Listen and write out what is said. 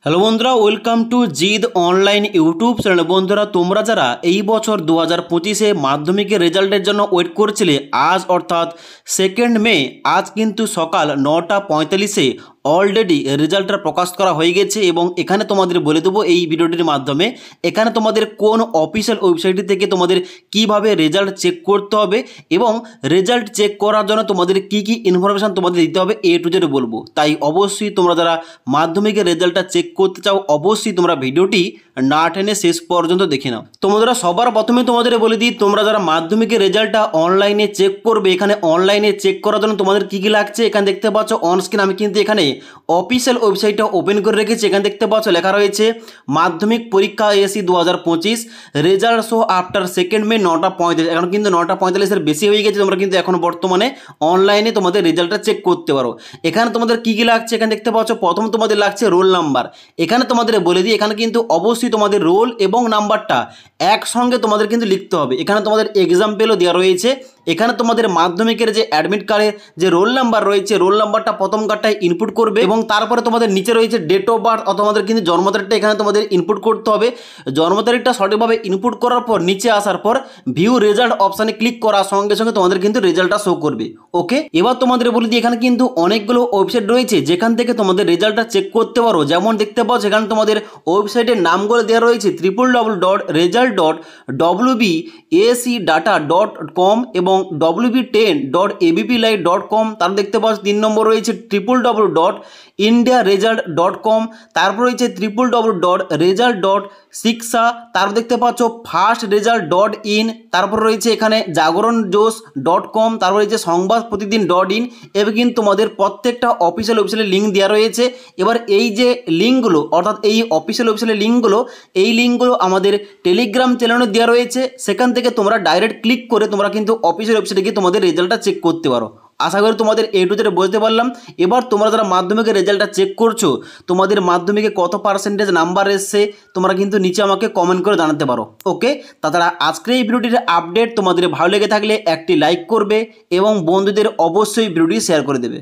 Hello বন্ধুরা, welcome to Gide online YouTube channel. বন্ধুরা, তোমরা যারা এই বছর 2025-এ মাধ্যমিকের রেজাল্টের জন্য ওয়েট করছিলে, আজ অর্থাৎ 2 মে, আজ কিন্তু সকাল 9:45-এ অলরেডি রেজাল্টটা প্রকাশ করা হয়ে গেছে। এবং এখানে তোমাদের বলে দেবো এই ভিডিওটির মাধ্যমে এখানে তোমাদের কোন অফিসিয়াল ওয়েবসাইট থেকে তোমাদের কিভাবে রেজাল্ট চেক করতে হবে এবং রেজাল্ট চেক করার জন্য তোমাদের কি কি ইনফরমেশান তোমাদের দিতে হবে এ টু জেড বলবো। তাই অবশ্যই তোমরা যারা মাধ্যমিকের রেজাল্টটা চেক করতে চাও, অবশ্যই তোমরা ভিডিওটি না টেনে শেষ পর্যন্ত দেখে নাও। তোমরা সবার প্রথমে তোমাদের বলে দিই, তোমরা যারা মাধ্যমিকের রেজাল্টটা অনলাইনে চেক করবে, এখানে অনলাইনে চেক করার জন্য তোমাদের কি কি লাগছে এখানে দেখতে পাচ্ছ অনস্ক্রিন। আমি কিন্তু এখানে অফিসিয়াল ওয়েবসাইটটা ওপেন করে রেখেছি। এখানে দেখতে পাচ্ছ লেখা রয়েছে মাধ্যমিক পরীক্ষা এসি 2025 রেজাল্ট শো আফটার 2 মে 9:45। এখন কিন্তু 9:45-এর বেশি হয়ে গেছে। তোমরা কিন্তু এখন বর্তমানে অনলাইনে তোমাদের রেজাল্টটা চেক করতে পারো। এখানে তোমাদের কি কি লাগছে এখানে দেখতে পাচ্ছ। প্রথম তোমাদের লাগছে রোল নাম্বার। এখানে তোমাদের বলে দিই, এখানে কিন্তু অবশ্যই তোমাদের রোল এবং নাম্বারটা একসঙ্গে তোমাদের কিন্তু লিখতে হবে। এখানে তোমাদের এক্সাম্পলও দেওয়া রয়েছে। এখানে তোমাদের মাধ্যমিকের যে অ্যাডমিট কার্ডে যে রোল নাম্বার রয়েছে, রোল নাম্বারটা প্রথম কার্ডটায় ইনপুট করবে এবং তারপরে তোমাদের নিচে রয়েছে ডেট অফ বার্থ অথবা তোমাদের কিন্তু জন্ম তারিখটা এখানে তোমাদের ইনপুট করতে হবে। জন্ম তারিখটা সঠিকভাবে ইনপুট করার পর নিচে আসার পর ভিউ রেজাল্ট অপশানে ক্লিক করার সঙ্গে সঙ্গে তোমাদের কিন্তু রেজাল্টটা শো করবে। ওকে, এবার তোমাদের বলে দিই, এখানে কিন্তু অনেকগুলো ওয়েবসাইট রয়েছে যেখান থেকে তোমাদের রেজাল্টটা চেক করতে পারো। যেমন দেখতে পাচ্ছ এখানে তোমাদের ওয়েবসাইটের নামগুলো দেওয়া রয়েছে www.result.wbacdata.com এবং wb10.abplive.com। তার দেখতে পাচ্ছ 3 নম্বর রয়েছে www.indiaresult.com। তারপর রয়েছে www.result.shiksha। তারপর দেখতে পাচ্ছ firstresult.in। তারপর রয়েছে এখানে jagoranjosh.com। তারপর রয়েছে সংবাদপ্রতিদিন.in। এবার কিন্তু তোমাদের প্রত্যেকটা অফিসিয়াল ওয়েবসাইটের লিঙ্ক দেওয়া রয়েছে। এবার এই যে লিঙ্কগুলো অর্থাৎ এই অফিসিয়াল ওয়েবসাইটের লিঙ্কগুলো, এই লিঙ্কগুলো আমাদের টেলিগ্রাম চ্যানেলে দেওয়া রয়েছে। সেখান থেকে তোমরা ডাইরেক্ট ক্লিক করে তোমরা কিন্তু অফিসিয়াল ওয়েবসাইটে গিয়ে তোমাদের রেজাল্টটা চেক করতে পারো। আশা করি তোমাদের এ টু জেড বুঝতে পারলাম। এবার তোমরা যারা মাধ্যমিকের রেজাল্টটা চেক করছো, তোমাদের মাধ্যমিকে কত পার্সেন্টেজ নাম্বার এসছে তোমরা কিন্তু নিচে আমাকে কমেন্ট করে জানাতে পারো। ওকে, তাছাড়া আজকের এই ভিডিওটির আপডেট তোমাদের ভালো লেগে থাকলে একটি লাইক করবে এবং বন্ধুদের অবশ্যই ভিডিওটি শেয়ার করে দেবে।